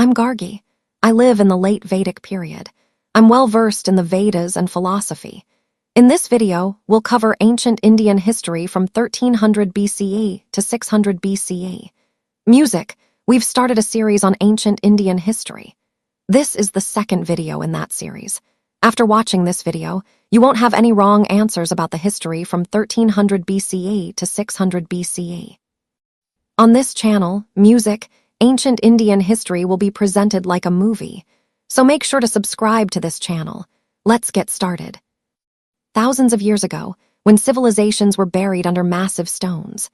I'm Gargi. I live in the late Vedic period. I'm well versed in the Vedas and philosophy. In this video, we'll cover ancient Indian history from 1300 BCE to 600 BCE. Music. We've started a series on ancient Indian history. This is the second video in that series. After watching this video, you won't have any wrong answers about the history from 1300 BCE to 600 BCE. On this channel, music, ancient Indian history will be presented like a movie, so make sure to subscribe to this channel. Let's get started. Thousands of years ago, when civilizations were buried under massive stones,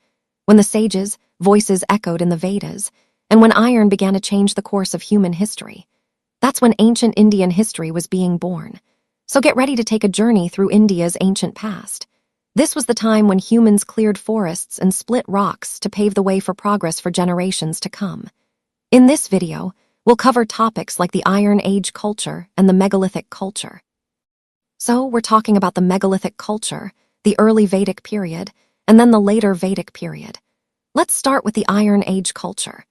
when the sages' voices echoed in the Vedas, and when iron began to change the course of human history, that's when ancient Indian history was being born. So get ready to take a journey through India's ancient past. This was the time when humans cleared forests and split rocks to pave the way for progress for generations to come. In this video, we'll cover topics like the Iron Age culture and the Megalithic culture. So we're talking about the Megalithic culture, the early Vedic period, and then the later Vedic period. Let's start with the Iron Age culture.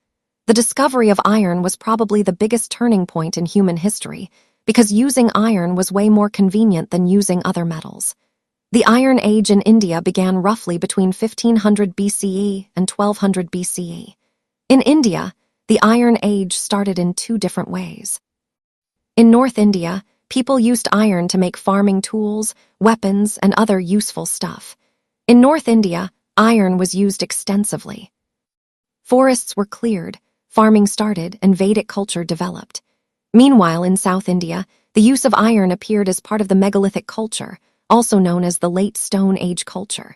The discovery of iron was probably the biggest turning point in human history because using iron was way more convenient than using other metals. The Iron Age in India began roughly between 1500 BCE and 1200 BCE. In India, the Iron Age started in two different ways. In North India, people used iron to make farming tools, weapons, and other useful stuff. In North India, iron was used extensively. Forests were cleared, farming started, and Vedic culture developed. Meanwhile, in South India, the use of iron appeared as part of the megalithic culture, also known as the Late Stone Age culture.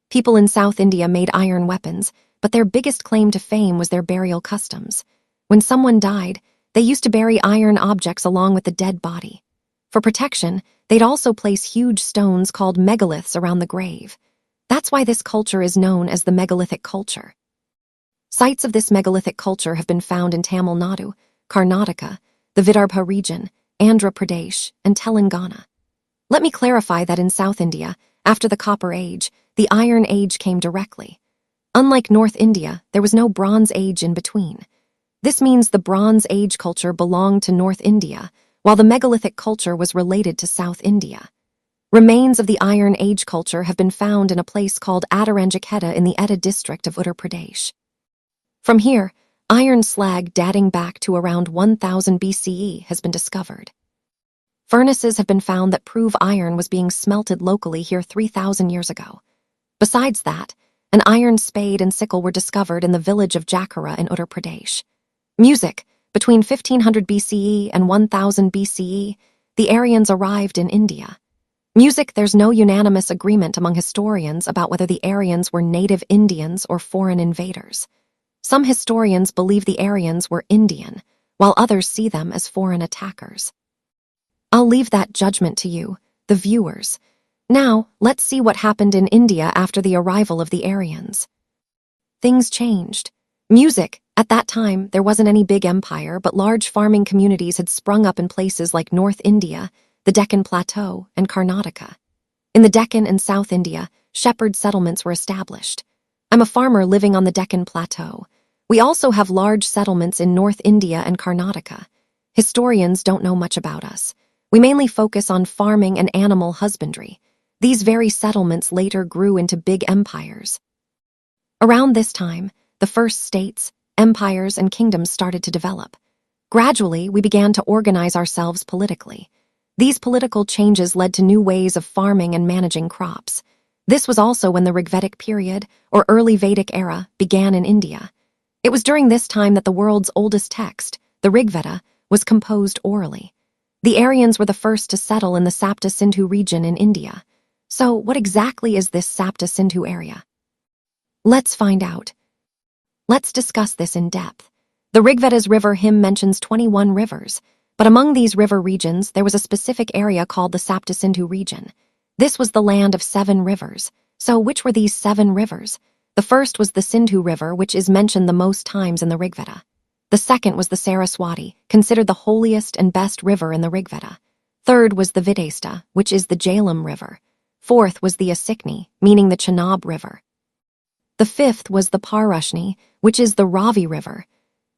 People in South India made iron weapons, but their biggest claim to fame was their burial customs. When someone died, they used to bury iron objects along with the dead body. For protection, they'd also place huge stones called megaliths around the grave. That's why this culture is known as the megalithic culture. Sites of this megalithic culture have been found in Tamil Nadu, Karnataka, the Vidarbha region, Andhra Pradesh, and Telangana. Let me clarify that in South India, after the Copper Age, the Iron Age came directly. Unlike North India, there was no Bronze Age in between. This means the Bronze Age culture belonged to North India, while the megalithic culture was related to South India. Remains of the Iron Age culture have been found in a place called Adiranjakheda in the Etah district of Uttar Pradesh. From here, iron slag dating back to around 1000 BCE has been discovered. Furnaces have been found that prove iron was being smelted locally here 3,000 years ago. Besides that, an iron spade and sickle were discovered in the village of Jakhara in Uttar Pradesh. Music. Between 1500 BCE and 1000 BCE, the Aryans arrived in India. Music. There's no unanimous agreement among historians about whether the Aryans were native Indians or foreign invaders. Some historians believe the Aryans were Indian, while others see them as foreign attackers. I'll leave that judgment to you, the viewers. Now, let's see what happened in India after the arrival of the Aryans. Things changed. Music. At that time, there wasn't any big empire, but large farming communities had sprung up in places like North India, the Deccan Plateau, and Karnataka. In the Deccan and South India, shepherd settlements were established. I'm a farmer living on the Deccan Plateau. We also have large settlements in North India and Karnataka. Historians don't know much about us. We mainly focus on farming and animal husbandry. These very settlements later grew into big empires. Around this time, the first states, empires, and kingdoms started to develop. Gradually, we began to organize ourselves politically. These political changes led to new ways of farming and managing crops. This was also when the Rigvedic period, or early Vedic era, began in India. It was during this time that the world's oldest text, the Rigveda, was composed orally. The Aryans were the first to settle in the Sapta Sindhu region in India. So, what exactly is this Sapta Sindhu area? Let's find out. Let's discuss this in depth. The Rigveda's river hymn mentions 21 rivers, but among these river regions, there was a specific area called the Sapta Sindhu region. This was the land of 7 rivers. So, which were these 7 rivers? The first was the Sindhu River, which is mentioned the most times in the Rigveda. The second was the Saraswati, considered the holiest and best river in the Rigveda. Third was the Videsta, which is the Jhelum River. Fourth was the Asikni, meaning the Chenab River. The fifth was the Parushni, which is the Ravi River.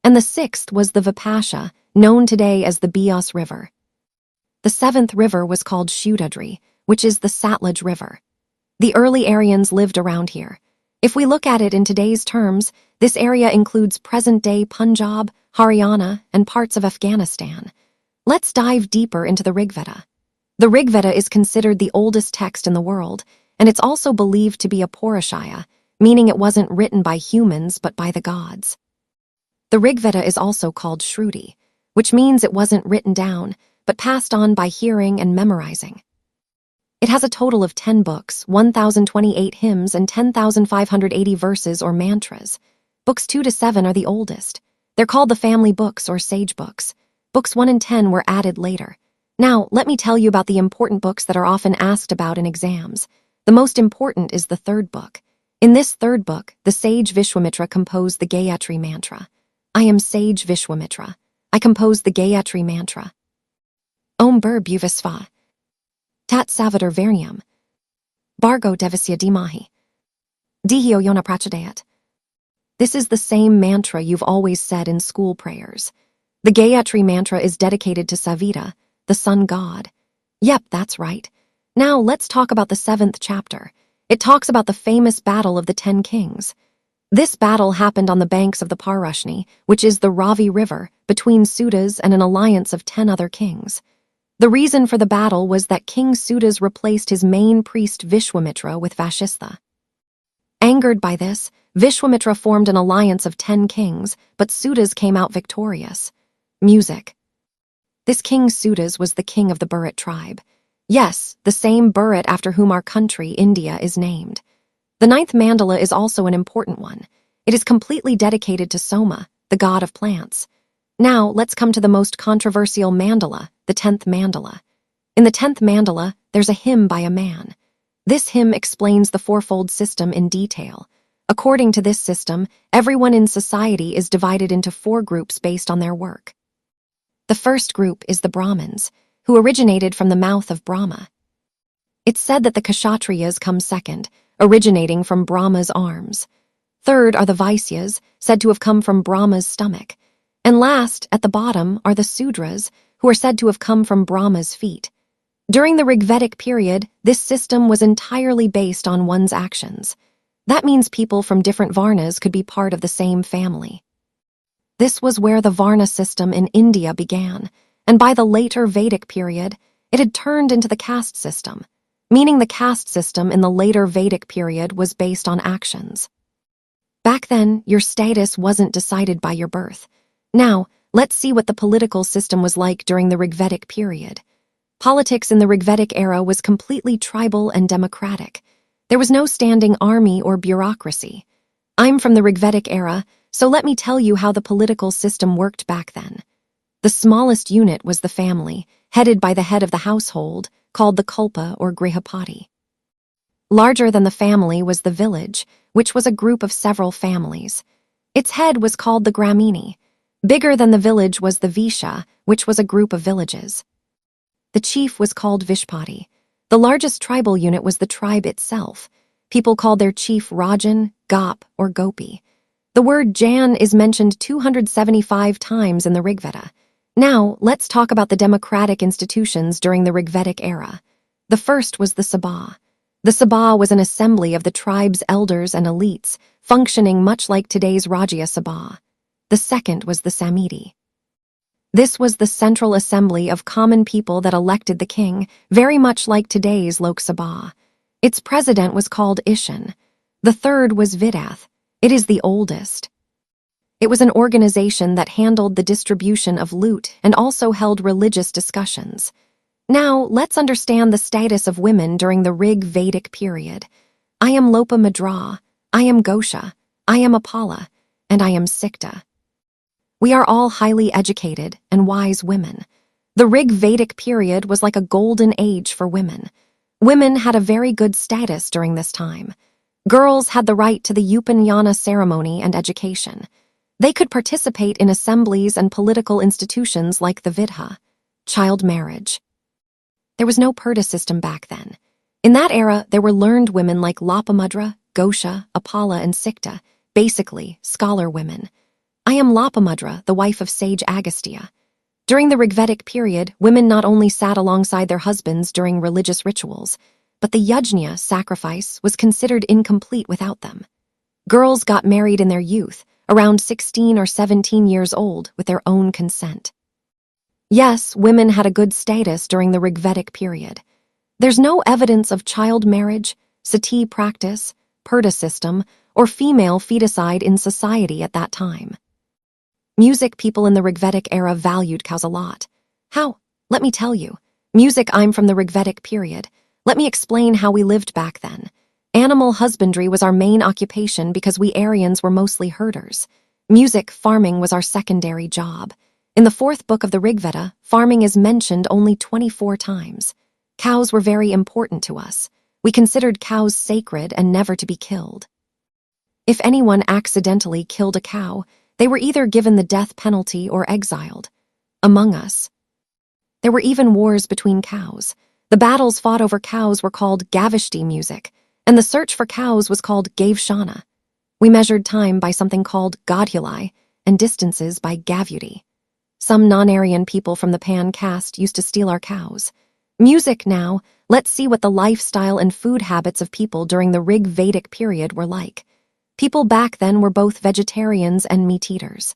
and the sixth was the Vipasha, known today as the Beas River. The seventh river was called Shudadri, which is the Satluj River. The early Aryans lived around here. If we look at it in today's terms, this area includes present-day Punjab, Haryana, and parts of Afghanistan. Let's dive deeper into the Rigveda. The Rigveda is considered the oldest text in the world, and it's also believed to be a Purusharya, meaning it wasn't written by humans but by the gods. The Rigveda is also called Shruti, which means it wasn't written down, but passed on by hearing and memorizing. It has a total of 10 books, 1,028 hymns, and 10,580 verses or mantras. Books 2 to 7 are the oldest. They're called the family books or sage books. Books 1 and 10 were added later. Now, let me tell you about the important books that are often asked about in exams. The most important is the third book. In this third book, the sage Vishwamitra composed the Gayatri mantra. I am sage Vishwamitra. I composed the Gayatri mantra. Om Bhur Bhuvasva. Tat Savatar Varyam. Bhargo Devasya Dhimahi. Dihyo Yona Prachodayat. This is the same mantra you've always said in school prayers. The Gayatri mantra is dedicated to Savita, the sun god. Yep, that's right. Now let's talk about the 7th chapter. It talks about the famous battle of the 10 kings. This battle happened on the banks of the Parushni, which is the Ravi River, between Sudas and an alliance of 10 other kings. The reason for the battle was that King Sudas replaced his main priest Vishwamitra with Vashistha. Angered by this, Vishwamitra formed an alliance of 10 kings, but Sudas came out victorious. Music. This King Sudas was the king of the Bharat tribe. Yes, the same Bharat after whom our country, India, is named. The 9th mandala is also an important one. It is completely dedicated to Soma, the god of plants. Now, let's come to the most controversial mandala, the 10th mandala. In the 10th mandala, there's a hymn by a man. This hymn explains the fourfold system in detail. According to this system, everyone in society is divided into 4 groups based on their work. The first group is the Brahmins, who originated from the mouth of Brahma. It's said that the Kshatriyas come second, originating from Brahma's arms. Third are the Vaisyas, said to have come from Brahma's stomach. And last, at the bottom, are the Sudras, who are said to have come from Brahma's feet. During the Rigvedic period, this system was entirely based on one's actions. That means people from different Varnas could be part of the same family. This was where the Varna system in India began, and by the later Vedic period, it had turned into the caste system, meaning the caste system in the later Vedic period was based on actions. Back then, your status wasn't decided by your birth. Now, let's see what the political system was like during the Rigvedic period. Politics in the Rigvedic era was completely tribal and democratic. There was no standing army or bureaucracy. I'm from the Rigvedic era, so let me tell you how the political system worked back then. The smallest unit was the family, headed by the head of the household, called the Kulpa or Grihapati. Larger than the family was the village, which was a group of several families. Its head was called the Gramini. Bigger than the village was the Visha, which was a group of villages. The chief was called Vishpati. The largest tribal unit was the tribe itself. People called their chief Rajan, Gop, or Gopi. The word Jan is mentioned 275 times in the Rigveda. Now, let's talk about the democratic institutions during the Rigvedic era. The first was the Sabha. The Sabha was an assembly of the tribe's elders and elites, functioning much like today's Rajya Sabha. The second was the Samiti. This was the central assembly of common people that elected the king, very much like today's Lok Sabha. Its president was called Ishan. The third was Vidath. It is the oldest. It was an organization that handled the distribution of loot and also held religious discussions. Now, let's understand the status of women during the Rig Vedic period. I am Lopa Madra, I am Gosha, I am Apala, and I am Sikta. We are all highly educated and wise women. The Rig Vedic period was like a golden age for women. Women had a very good status during this time. Girls had the right to the Upanayana ceremony and education. They could participate in assemblies and political institutions like the Vidha, child marriage. There was no purdah system back then. In that era, there were learned women like Lopamadra, Gosha, Apala, and Sikta, basically scholar women. I am Lopamudra, the wife of sage Agastya. During the Rigvedic period, women not only sat alongside their husbands during religious rituals, but the yajna sacrifice was considered incomplete without them. Girls got married in their youth, around 16 or 17 years old, with their own consent. Yes, women had a good status during the Rigvedic period. There's no evidence of child marriage, sati practice, purdah system, or female feticide in society at that time. Music people in the Rigvedic era valued cows a lot. How? Let me tell you. I'm from the Rigvedic period. Let me explain how we lived back then. Animal husbandry was our main occupation because we Aryans were mostly herders. Farming was our secondary job. In the 4th book of the Rigveda, farming is mentioned only 24 times. Cows were very important to us. We considered cows sacred and never to be killed. If anyone accidentally killed a cow, they were either given the death penalty or exiled. Among us, there were even wars between cows. The battles fought over cows were called Gavishti music, and the search for cows was called Gavshana. We measured time by something called Godhulai and distances by Gavuti. Some non-Aryan people from the Pan caste used to steal our cows. Now, let's see what the lifestyle and food habits of people during the Rig Vedic period were like. People back then were both vegetarians and meat-eaters.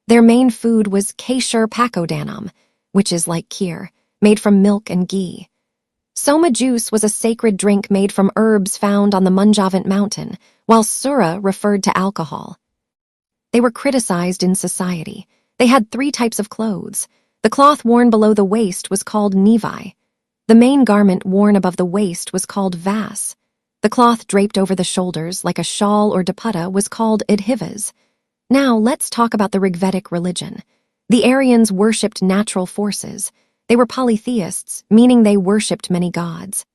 Their main food was Keshur Pakodanam, which is like kheer, made from milk and ghee. Soma juice was a sacred drink made from herbs found on the Manjavant mountain, while Sura referred to alcohol. They were criticized in society. They had 3 types of clothes. The cloth worn below the waist was called Nivai. The main garment worn above the waist was called Vas. The cloth draped over the shoulders, like a shawl or dupatta, was called Idhivas. Now, let's talk about the Rigvedic religion. The Aryans worshipped natural forces. They were polytheists, meaning they worshipped many gods.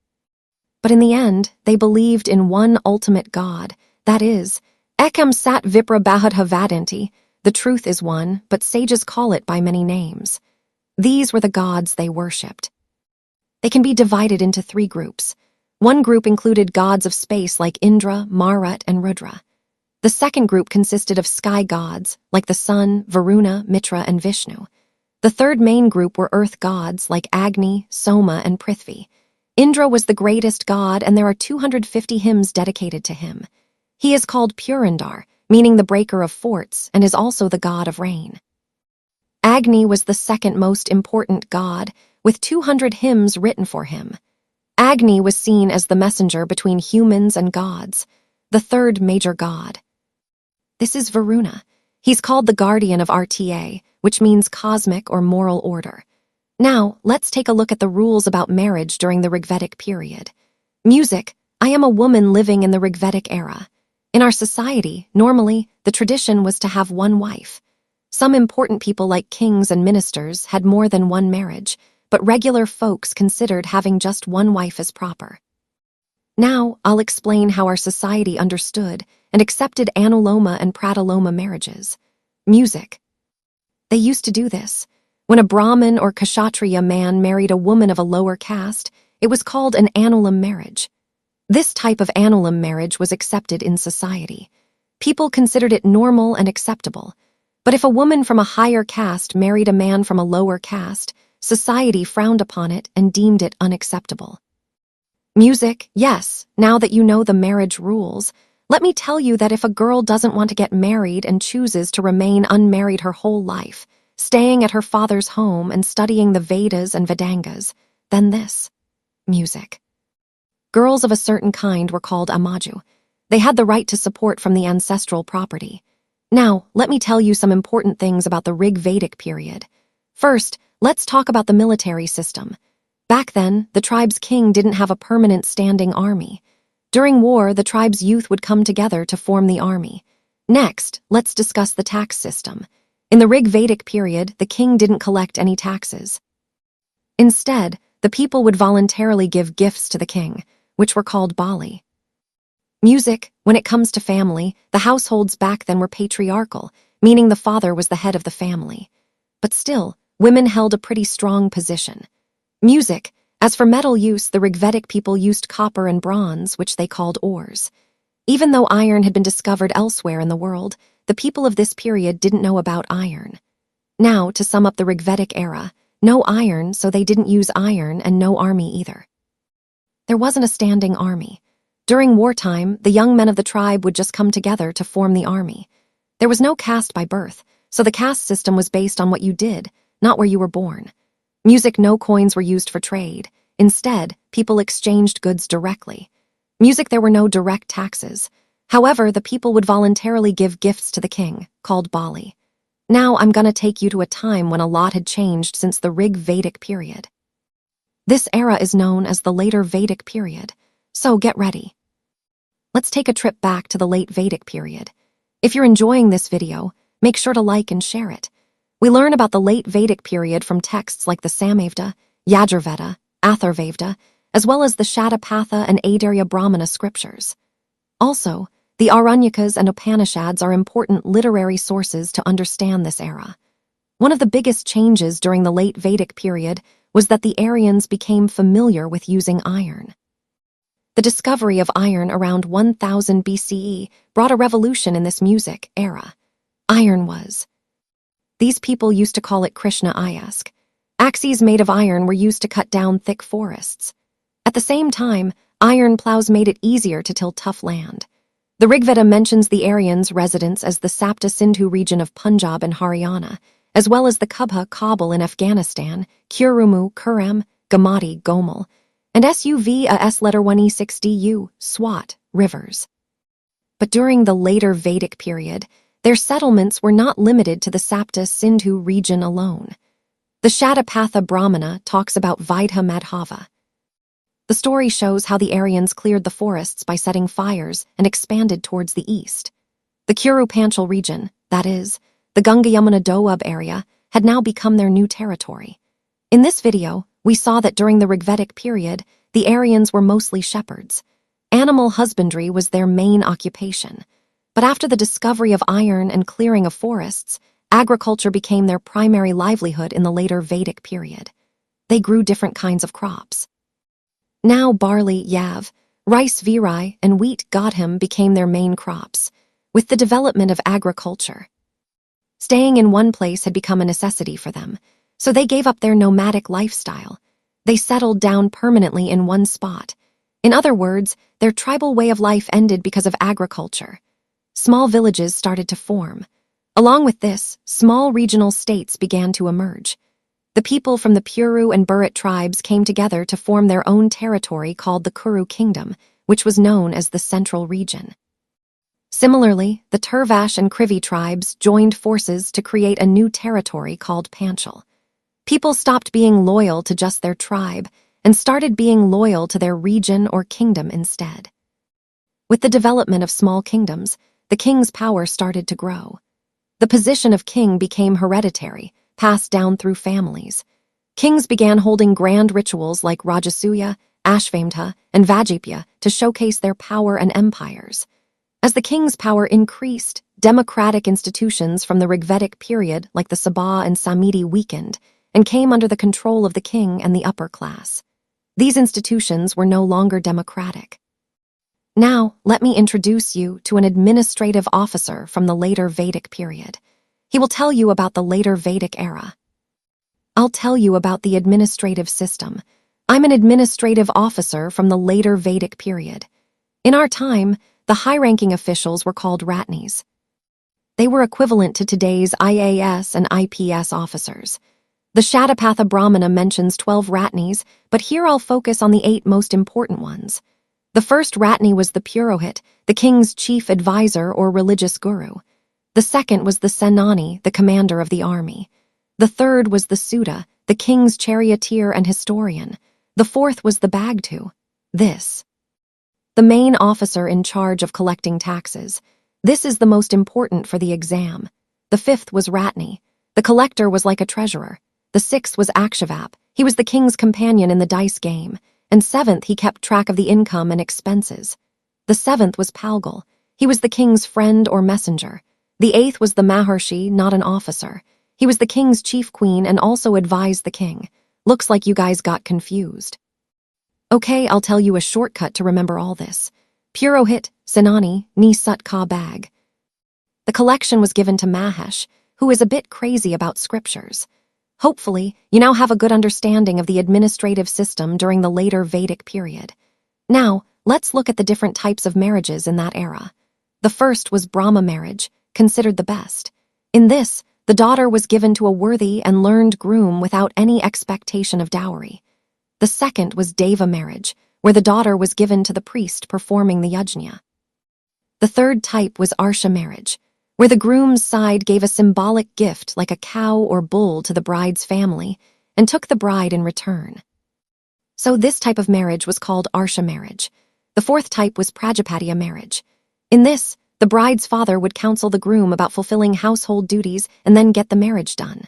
But in the end, they believed in one ultimate god, that is, Ekam Sat Vipra Bahadha Vadanti. The truth is one, but sages call it by many names. These were the gods they worshipped. They can be divided into 3 groups. One group included gods of space like Indra, Marut, and Rudra. The second group consisted of sky gods like the sun, Varuna, Mitra, and Vishnu. The third main group were earth gods like Agni, Soma, and Prithvi. Indra was the greatest god, and there are 250 hymns dedicated to him. He is called Purandar, meaning the breaker of forts, and is also the god of rain. Agni was the second most important god, with 200 hymns written for him. Agni was seen as the messenger between humans and gods, the third major god. This is Varuna. He's called the guardian of RTA, which means cosmic or moral order. Now, let's take a look at the rules about marriage during the Rigvedic period. I am a woman living in the Rigvedic era. In our society, normally, the tradition was to have one wife. Some important people like kings and ministers had more than one marriage, but regular folks considered having just one wife as proper. Now, I'll explain how our society understood and accepted Anuloma and Pratuloma marriages. They used to do this. When a Brahmin or Kshatriya man married a woman of a lower caste, it was called an Anulam marriage. This type of Anulam marriage was accepted in society. People considered it normal and acceptable. But if a woman from a higher caste married a man from a lower caste, society frowned upon it and deemed it unacceptable. Yes, now that you know the marriage rules, let me tell you that if a girl doesn't want to get married and chooses to remain unmarried her whole life, staying at her father's home and studying the Vedas and Vedangas, then this. Girls of a certain kind were called Amaju. They had the right to support from the ancestral property. Now, let me tell you some important things about the Rig Vedic period. First, let's talk about the military system. Back then, the tribe's king didn't have a permanent standing army. During war, the tribe's youth would come together to form the army. Next, let's discuss the tax system. In the Rig Vedic period, the king didn't collect any taxes. Instead, the people would voluntarily give gifts to the king, which were called bali. When it comes to family, the households back then were patriarchal, meaning the father was the head of the family. But still, women held a pretty strong position. As for metal use, the Rigvedic people used copper and bronze, which they called ores. Even though iron had been discovered elsewhere in the world, the people of this period didn't know about iron. Now, to sum up the Rigvedic era, no iron, so they didn't use iron, and no army either. There wasn't a standing army. During wartime, the young men of the tribe would just come together to form the army. There was no caste by birth, so the caste system was based on what you did, not where you were born. Music, no coins were used for trade. Instead, people exchanged goods directly. Music, there were no direct taxes. However, the people would voluntarily give gifts to the king, called Bali. Now I'm gonna take you to a time when a lot had changed since the Rig Vedic period. This era is known as the later Vedic period, so get ready. Let's take a trip back to the late Vedic period. If you're enjoying this video, make sure to like and share it. We learn about the late Vedic period from texts like the Samaveda, Yajurveda, Atharvaveda, as well as the Shatapatha and Aidarya Brahmana scriptures. Also, the Aranyakas and Upanishads are important literary sources to understand this era. One of the biggest changes during the late Vedic period was that the Aryans became familiar with using iron. The discovery of iron around 1000 BCE brought a revolution in this music era. Iron was. These people used to call it Krishna Ayask. Axes made of iron were used to cut down thick forests. At the same time, iron plows made it easier to till tough land. The Rigveda mentions the Aryans' residents as the Sapta Sindhu region of Punjab and Haryana, as well as the Kubha Kabul in Afghanistan, Kurumu, Kuram, Gamati, Gomal, and Suv a S letter 1E6DU, Swat, rivers. But during the later Vedic period, their settlements were not limited to the Sapta Sindhu region alone. The Shatapatha Brahmana talks about Vaidha Madhava. The story shows how the Aryans cleared the forests by setting fires and expanded towards the east. The Kuru Panchal region, that is, the Ganga Yamuna Doab area, had now become their new territory. In this video, we saw that during the Rigvedic period, the Aryans were mostly shepherds. Animal husbandry was their main occupation. But after the discovery of iron and clearing of forests, agriculture became their primary livelihood in the later Vedic period. They grew different kinds of crops. Now barley, yav, rice virai, and wheat godham became their main crops, with the development of agriculture. Staying in one place had become a necessity for them, so they gave up their nomadic lifestyle. They settled down permanently in one spot. In other words, their tribal way of life ended because of agriculture. Small villages started to form. Along with this, small regional states began to emerge. The people from the Puru and Burit tribes came together to form their own territory called the Kuru Kingdom, which was known as the Central Region. Similarly, the Turvash and Krivi tribes joined forces to create a new territory called Panchal. People stopped being loyal to just their tribe and started being loyal to their region or kingdom instead. With the development of small kingdoms, the king's power started to grow. The position of king became hereditary, passed down through families. Kings began holding grand rituals like Rajasuya, Ashvamedha, and Vajipya to showcase their power and empires. As the king's power increased, democratic institutions from the Rigvedic period like the Sabha and Samiti weakened and came under the control of the king and the upper class. These institutions were no longer democratic. Now, let me introduce you to an administrative officer from the later Vedic period. He will tell you about the later Vedic era. I'll tell you about the administrative system. I'm an administrative officer from the later Vedic period. In our time, the high-ranking officials were called Ratnis. They were equivalent to today's IAS and IPS officers. The Shatapatha Brahmana mentions 12 Ratnis, but here I'll focus on the 8 most important ones. The first Ratni was the Purohit, the king's chief advisor or religious guru. The second was the Senani, the commander of the army. The third was the Suda, the king's charioteer and historian. The fourth was the Bagtu, the main officer in charge of collecting taxes. This is the most important for the exam. The fifth was Ratni. The collector was like a treasurer. The sixth was Akshavap. He was the king's companion in the dice game. And seventh, he kept track of the income and expenses. The seventh was Palgal. He was the king's friend or messenger. The eighth was the Maharshi, not an officer. He was the king's chief queen and also advised the king. Looks like you guys got confused. Okay, I'll tell you a shortcut to remember all this. Purohit, Senani, Ni Sut Ka Bag. The collection was given to Mahesh, who is a bit crazy about scriptures. Hopefully, you now have a good understanding of the administrative system during the later Vedic period. Now, let's look at the different types of marriages in that era. The first was Brahma marriage, considered the best. In this, the daughter was given to a worthy and learned groom without any expectation of dowry. The second was Deva marriage, where the daughter was given to the priest performing the yajna. The third type was Arsha marriage, where the groom's side gave a symbolic gift like a cow or bull to the bride's family and took the bride in return. So this type of marriage was called Arsha marriage. The fourth type was Prajapatiya marriage. In this, the bride's father would counsel the groom about fulfilling household duties and then get the marriage done.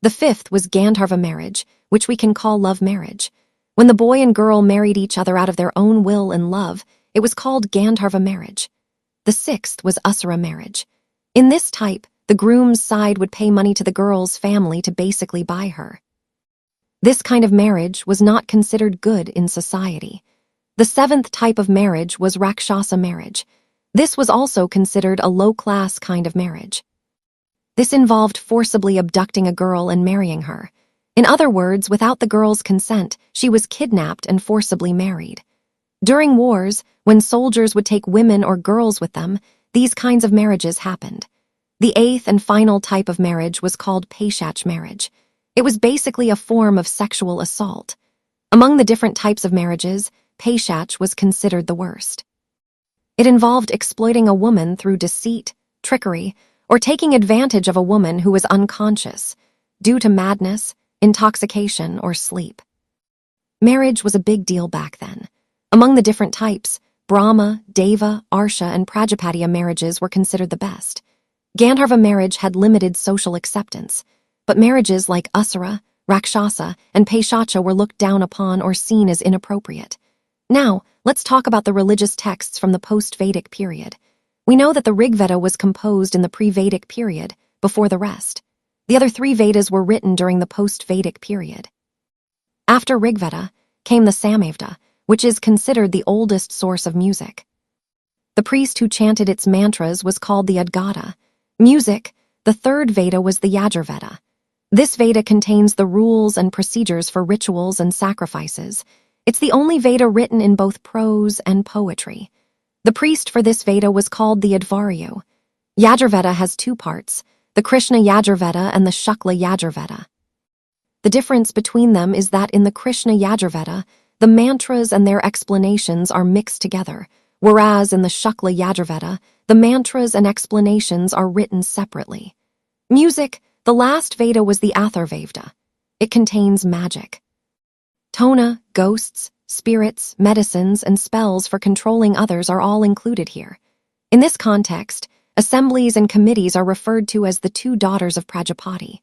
The fifth was Gandharva marriage, which we can call love marriage. When the boy and girl married each other out of their own will and love, it was called Gandharva marriage. The sixth was Asura marriage. In this type, the groom's side would pay money to the girl's family to basically buy her. This kind of marriage was not considered good in society. The seventh type of marriage was Rakshasa marriage. This was also considered a low-class kind of marriage. This involved forcibly abducting a girl and marrying her. In other words, without the girl's consent, she was kidnapped and forcibly married. During wars, when soldiers would take women or girls with them, these kinds of marriages happened. The eighth and final type of marriage was called Paishach marriage. It was basically a form of sexual assault. Among the different types of marriages, Paishach was considered the worst. It involved exploiting a woman through deceit, trickery, or taking advantage of a woman who was unconscious, due to madness, intoxication, or sleep. Marriage was a big deal back then. Among the different types, Brahma, Deva, Arsha, and Prajapatiya marriages were considered the best. Gandharva marriage had limited social acceptance, but marriages like Asura, Rakshasa, and Paishacha were looked down upon or seen as inappropriate. Now, let's talk about the religious texts from the post-Vedic period. We know that the Rig Veda was composed in the pre-Vedic period, before the rest. The other three Vedas were written during the post-Vedic period. After Rig Veda came the Samaveda, which is considered the oldest source of music. The priest who chanted its mantras was called the Adgata. Music, the third Veda, was the Yajurveda. This Veda contains the rules and procedures for rituals and sacrifices. It's the only Veda written in both prose and poetry. The priest for this Veda was called the Advaryu. Yajurveda has two parts, the Krishna Yajurveda and the Shukla Yajurveda. The difference between them is that in the Krishna Yajurveda, the mantras and their explanations are mixed together, whereas in the Shukla Yajurveda, the mantras and explanations are written separately. Music, the last Veda, was the Atharvaveda. It contains magic. Tona, ghosts, spirits, medicines, and spells for controlling others are all included here. In this context, assemblies and committees are referred to as the two daughters of Prajapati.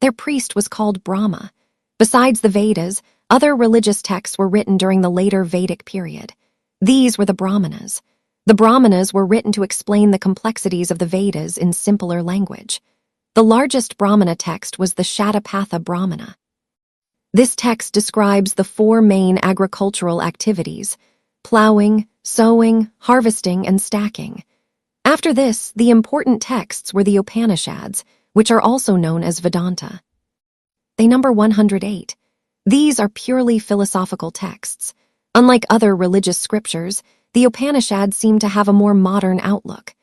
Their priest was called Brahma. Besides the Vedas, other religious texts were written during the later Vedic period. These were the Brahmanas. The Brahmanas were written to explain the complexities of the Vedas in simpler language. The largest Brahmana text was the Shatapatha Brahmana. This text describes the four main agricultural activities: plowing, sowing, harvesting, and stacking. After this, the important texts were the Upanishads, which are also known as Vedanta. They number 108. These are purely philosophical texts. Unlike other religious scriptures, the Upanishads seem to have a more modern outlook.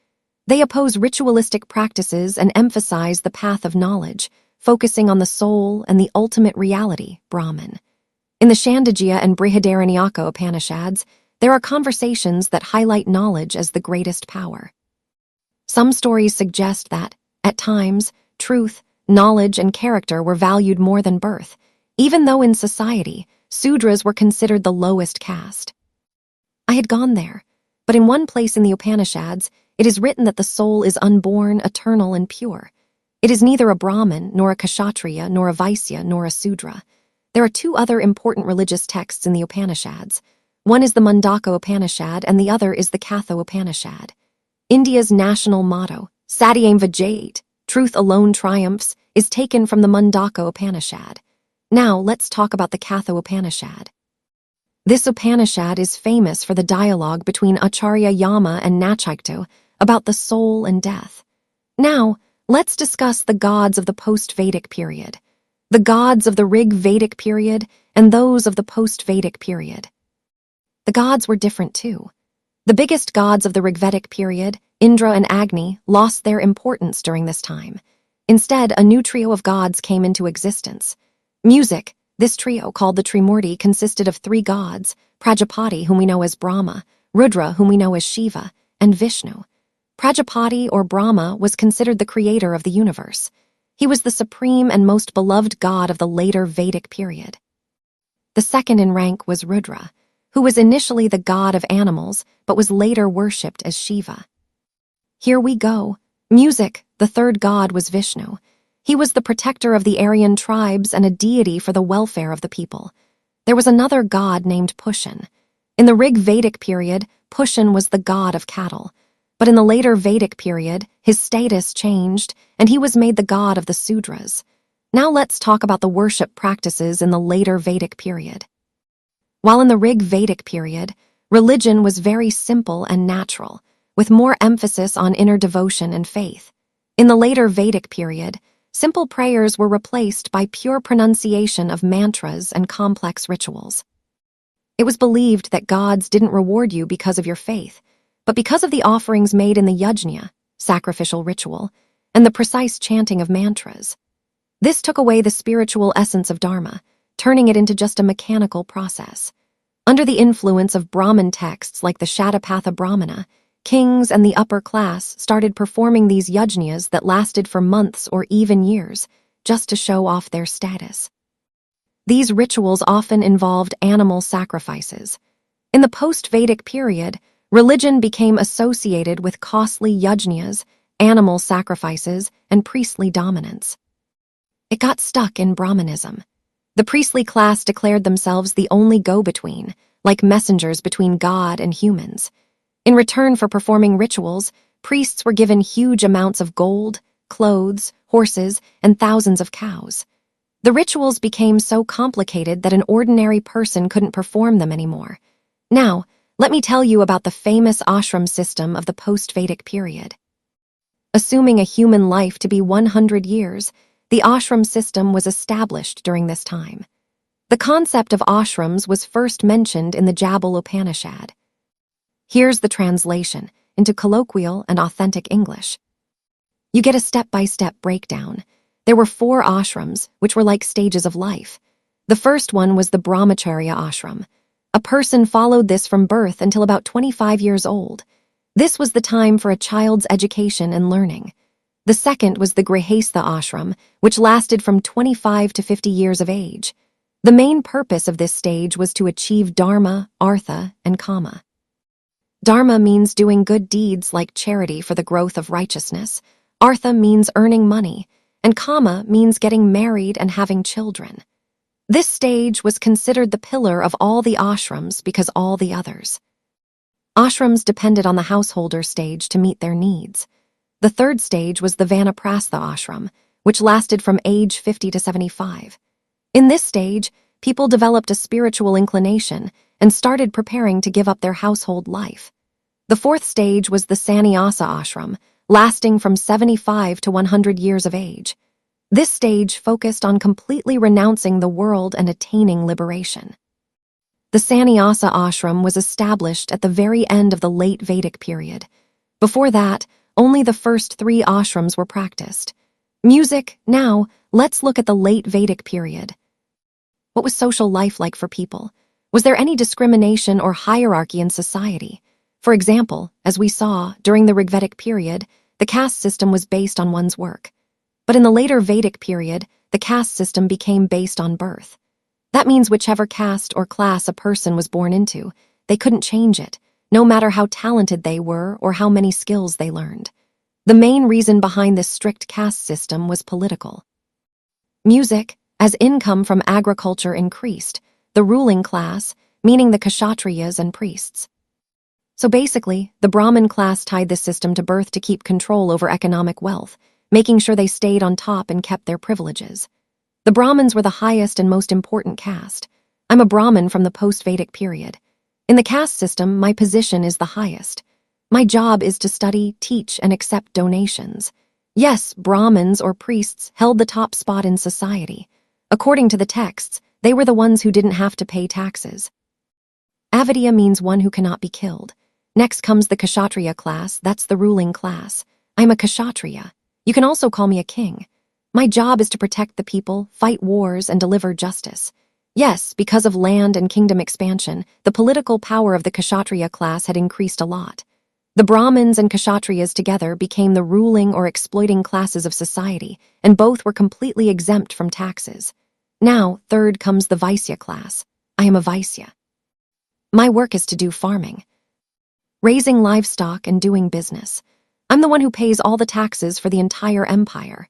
They oppose ritualistic practices and emphasize the path of knowledge, focusing on the soul and the ultimate reality, Brahman. In the Chandogya and Brihadaranyaka Upanishads, there are conversations that highlight knowledge as the greatest power. Some stories suggest that, at times, truth, knowledge, and character were valued more than birth, even though in society, Sudras were considered the lowest caste. I had gone there, but in one place in the Upanishads, it is written that the soul is unborn, eternal, and pure. It is neither a Brahmin, nor a Kshatriya, nor a Vaisya, nor a Sudra. There are two other important religious texts in the Upanishads. One is the Mundaka Upanishad, and the other is the Katha Upanishad. India's national motto, Satyam Vijayate, truth alone triumphs, is taken from the Mundaka Upanishad. Now, let's talk about the Katha Upanishad. This Upanishad is famous for the dialogue between Acharya Yama and Nachikta about the soul and death. Now, let's discuss the gods of the post-Vedic period. The gods of the Rig-Vedic period and those of the post-Vedic period. The gods were different too. The biggest gods of the Rigvedic period, Indra and Agni, lost their importance during this time. Instead, a new trio of gods came into existence. Music. This trio, called the Trimurti, consisted of three gods: Prajapati, whom we know as Brahma, Rudra, whom we know as Shiva, and Vishnu. Prajapati, or Brahma, was considered the creator of the universe. He was the supreme and most beloved god of the later Vedic period. The second in rank was Rudra, who was initially the god of animals but was later worshipped as Shiva. Here we go. Music. The third god was Vishnu. He was the protector of the Aryan tribes and a deity for the welfare of the people. There was another god named Pushan. In the Rig-Vedic period, Pushan was the god of cattle. But in the later Vedic period, his status changed, and he was made the god of the Sudras. Now let's talk about the worship practices in the later Vedic period. While in the Rig-Vedic period, religion was very simple and natural, with more emphasis on inner devotion and faith. In the later Vedic period, simple prayers were replaced by pure pronunciation of mantras and complex rituals. It was believed that gods didn't reward you because of your faith, but because of the offerings made in the yajna, sacrificial ritual, and the precise chanting of mantras. This took away the spiritual essence of Dharma, turning it into just a mechanical process. Under the influence of Brahmin texts like the Shatapatha Brahmana, kings and the upper class started performing these yajnas that lasted for months or even years, just to show off their status. These rituals often involved animal sacrifices. In the post-Vedic period, religion became associated with costly yajnas, animal sacrifices, and priestly dominance. It got stuck in Brahmanism. The priestly class declared themselves the only go-between, like messengers between God and humans. In return for performing rituals, priests were given huge amounts of gold, clothes, horses, and thousands of cows. The rituals became so complicated that an ordinary person couldn't perform them anymore. Now, let me tell you about the famous ashram system of the post-Vedic period. Assuming a human life to be 100 years, the ashram system was established during this time. The concept of ashrams was first mentioned in the Jabal Upanishad. Here's the translation into colloquial and authentic English. You get a step-by-step breakdown. There were 4 ashrams, which were like stages of life. The first one was the Brahmacharya ashram. A person followed this from birth until about 25 years old. This was the time for a child's education and learning. The second was the Grihastha ashram, which lasted from 25 to 50 years of age. The main purpose of this stage was to achieve dharma, artha, and kama. Dharma means doing good deeds like charity for the growth of righteousness. Artha means earning money, and kama means getting married and having children. This stage was considered the pillar of all the ashrams because all the others. Ashrams depended on the householder stage to meet their needs. The third stage was the Vanaprastha ashram, which lasted from age 50 to 75. In this stage, people developed a spiritual inclination and started preparing to give up their household life. The fourth stage was the Sannyasa ashram, lasting from 75 to 100 years of age. This stage focused on completely renouncing the world and attaining liberation. The Sannyasa ashram was established at the very end of the late Vedic period. Before that, only the first 3 ashrams were practiced. Music. Now, let's look at the late Vedic period. What was social life like for people? Was there any discrimination or hierarchy in society? For example, as we saw, during the Rigvedic period, the caste system was based on one's work. But in the later Vedic period, the caste system became based on birth. That means whichever caste or class a person was born into, they couldn't change it, no matter how talented they were or how many skills they learned. The main reason behind this strict caste system was political. Music. As income from agriculture increased, the ruling class, meaning the kshatriyas and priests. So basically, the Brahmin class tied this system to birth to keep control over economic wealth, making sure they stayed on top and kept their privileges. The Brahmins were the highest and most important caste. I'm a Brahmin from the post-Vedic period. In the caste system, my position is the highest. My job is to study, teach, and accept donations. Yes, Brahmins or priests held the top spot in society. According to the texts, they were the ones who didn't have to pay taxes. Avidya means one who cannot be killed. Next comes the Kshatriya class, that's the ruling class. I'm a Kshatriya. You can also call me a king. My job is to protect the people, fight wars, and deliver justice. Yes, because of land and kingdom expansion, the political power of the Kshatriya class had increased a lot. The Brahmins and Kshatriyas together became the ruling or exploiting classes of society, and both were completely exempt from taxes. Now, third comes the Vaisya class. I am a Vaisya. My work is to do farming, raising livestock and doing business. I'm the one who pays all the taxes for the entire empire.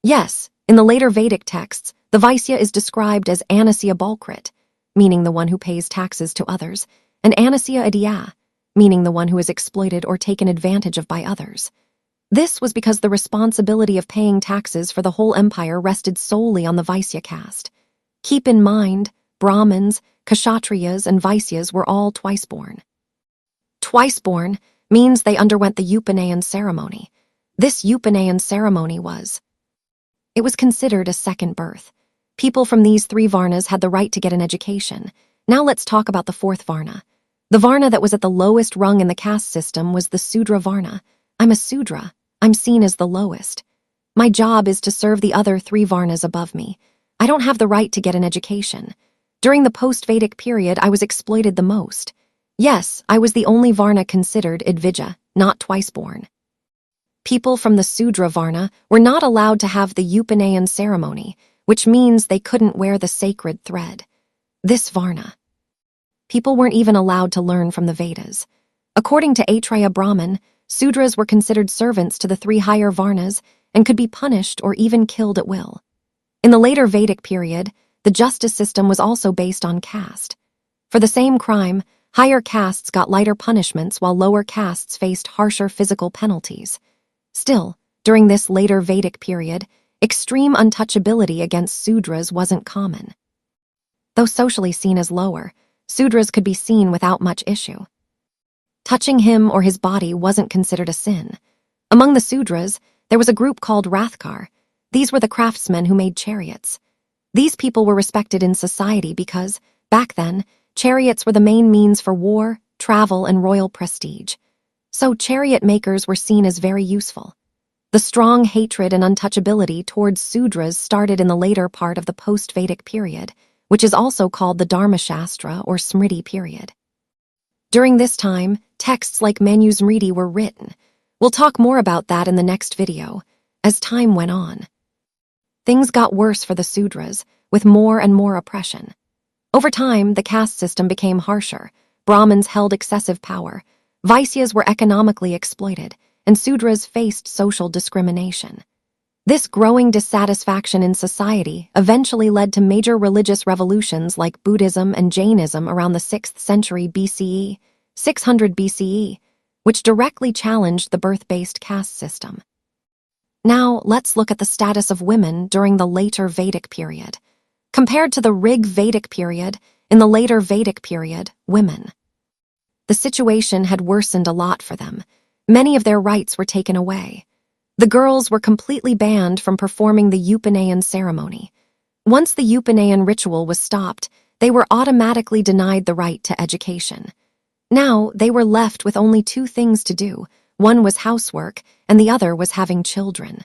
Yes, in the later Vedic texts, the Vaisya is described as Anasya Balkrit, meaning the one who pays taxes to others, and Anasya Adya, meaning the one who is exploited or taken advantage of by others. This was because the responsibility of paying taxes for the whole empire rested solely on the Vaisya caste. Keep in mind, Brahmins, Kshatriyas, and Vaisyas were all twice-born. Twice-born means they underwent the Upanayan ceremony. This Upanayan ceremony was considered a second birth. People from these three Varnas had the right to get an education. Now let's talk about the fourth Varna. The Varna that was at the lowest rung in the caste system was the Sudra Varna. I'm a Sudra. I'm seen as the lowest. My job is to serve the other three Varnas above me. I don't have the right to get an education. During the post-Vedic period, I was exploited the most. Yes, I was the only Varna considered Advija, not twice-born. People from the Sudra Varna were not allowed to have the Upanayan ceremony, which means they couldn't wear the sacred thread. This Varna. People weren't even allowed to learn from the Vedas. According to Aittreya Brahman, Sudras were considered servants to the three higher Varnas and could be punished or even killed at will. In the later Vedic period, the justice system was also based on caste. For the same crime, higher castes got lighter punishments while lower castes faced harsher physical penalties. Still, during this later Vedic period, extreme untouchability against Sudras wasn't common. Though socially seen as lower, Sudras could be seen without much issue. Touching him or his body wasn't considered a sin. Among the Sudras, there was a group called Rathkar. These were the craftsmen who made chariots. These people were respected in society because, back then, chariots were the main means for war, travel, and royal prestige. So chariot makers were seen as very useful. The strong hatred and untouchability towards Sudras started in the later part of the post-Vedic period, which is also called the Dharmashastra or Smriti period. During this time, texts like Manusmriti were written. We'll talk more about that in the next video. As time went on, things got worse for the Sudras, with more and more oppression. Over time, the caste system became harsher. Brahmins held excessive power. Vaisyas were economically exploited, and Sudras faced social discrimination. This growing dissatisfaction in society eventually led to major religious revolutions like Buddhism and Jainism around the 6th century BCE, 600 BCE, which directly challenged the birth-based caste system. Now, let's look at the status of women during the later Vedic period. Compared to the Rig Vedic period, in the later Vedic period, the situation had worsened a lot for them. Many of their rights were taken away. The girls were completely banned from performing the Upanayan ceremony. Once the Upanayan ritual was stopped, they were automatically denied the right to education. Now, they were left with only two things to do. One was housework, and the other was having children.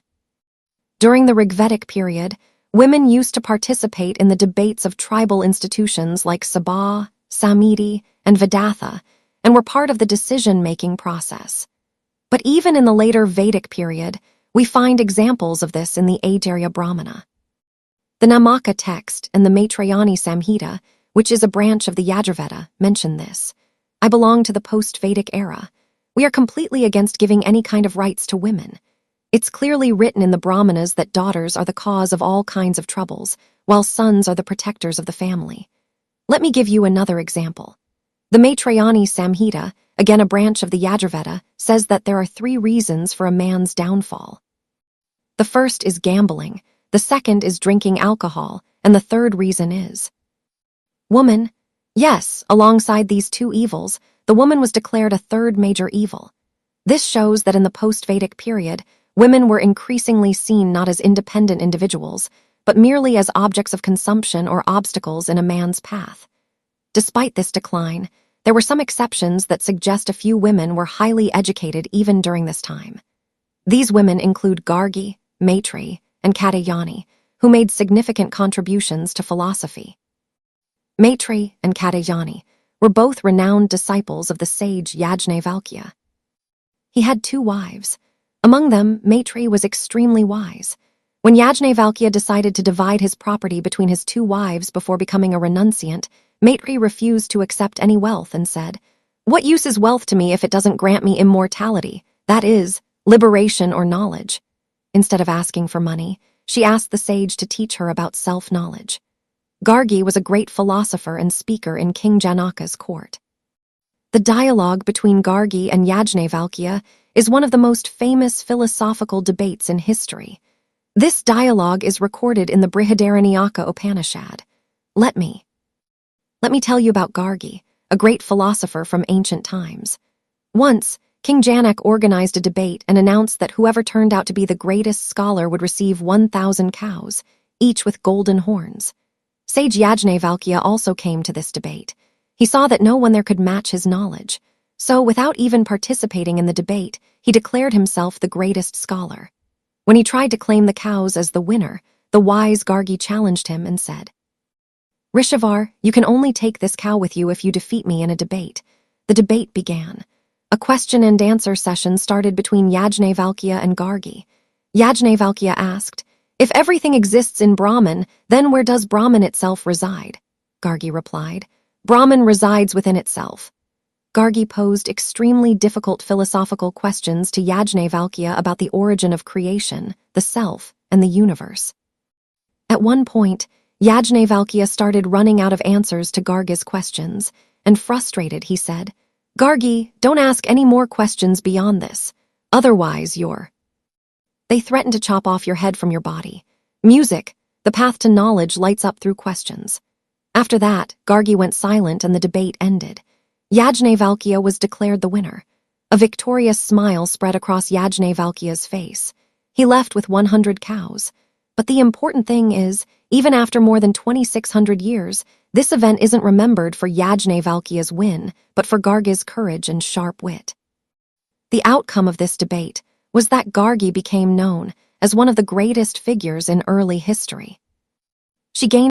During the Rigvedic period, women used to participate in the debates of tribal institutions like Sabha, Samiti, and Vedatha, and were part of the decision-making process. But even in the later Vedic period, we find examples of this in the Aittreya Brahmana. The Namaka text and the Maitrayani Samhita, which is a branch of the Yajurveda, mention this. I belong to the post-Vedic era. We are completely against giving any kind of rights to women. It's clearly written in the Brahmanas that daughters are the cause of all kinds of troubles, while sons are the protectors of the family. Let me give you another example. The Maitrayani Samhita, again a branch of the Yajurveda, says that there are 3 reasons for a man's downfall. The first is gambling, the second is drinking alcohol, and the third reason is woman. Yes, alongside these 2 evils, the woman was declared a third major evil. This shows that in the post-Vedic period, women were increasingly seen not as independent individuals, but merely as objects of consumption or obstacles in a man's path. Despite this decline, there were some exceptions that suggest a few women were highly educated even during this time. These women include Gargi, Maitri, and Katayani, who made significant contributions to philosophy. Maitri and Katayani were both renowned disciples of the sage Yajnavalkya. He had 2 wives. Among them, Maitri was extremely wise. When Yajnavalkya decided to divide his property between his 2 wives before becoming a renunciant, Maitri refused to accept any wealth and said, "What use is wealth to me if it doesn't grant me immortality, that is, liberation or knowledge?" Instead of asking for money, she asked the sage to teach her about self-knowledge. Gargi was a great philosopher and speaker in King Janaka's court. The dialogue between Gargi and Yajnavalkya is one of the most famous philosophical debates in history. This dialogue is recorded in the Brihadaranyaka Upanishad. Let me tell you about Gargi, a great philosopher from ancient times. Once, King Janak organized a debate and announced that whoever turned out to be the greatest scholar would receive 1,000 cows, each with golden horns. Sage Yajnavalkya also came to this debate. He saw that no one there could match his knowledge, so without even participating in the debate, he declared himself the greatest scholar. When he tried to claim the cows as the winner, the wise Gargi challenged him and said, "Rishavar, you can only take this cow with you if you defeat me in a debate." The debate began. A question-and-answer session started between Yajnavalkya and Gargi. Yajnavalkya asked, "If everything exists in Brahman, then where does Brahman itself reside?" Gargi replied, "Brahman resides within itself." Gargi posed extremely difficult philosophical questions to Yajnavalkya about the origin of creation, the self, and the universe. At one point, Yajnavalkya started running out of answers to Gargi's questions, and frustrated, he said, "Gargi, don't ask any more questions beyond this. Otherwise, they threaten to chop off your head from your body. Music, the path to knowledge, lights up through questions." After that, Gargi went silent and the debate ended. Yajnavalkya was declared the winner. A victorious smile spread across Yajnavalkya's face. He left with 100 cows. But the important thing is, even after more than 2,600 years, this event isn't remembered for Yajnavalkya's win, but for Gargi's courage and sharp wit. The outcome of this debate was that Gargi became known as one of the greatest figures in early history. She gained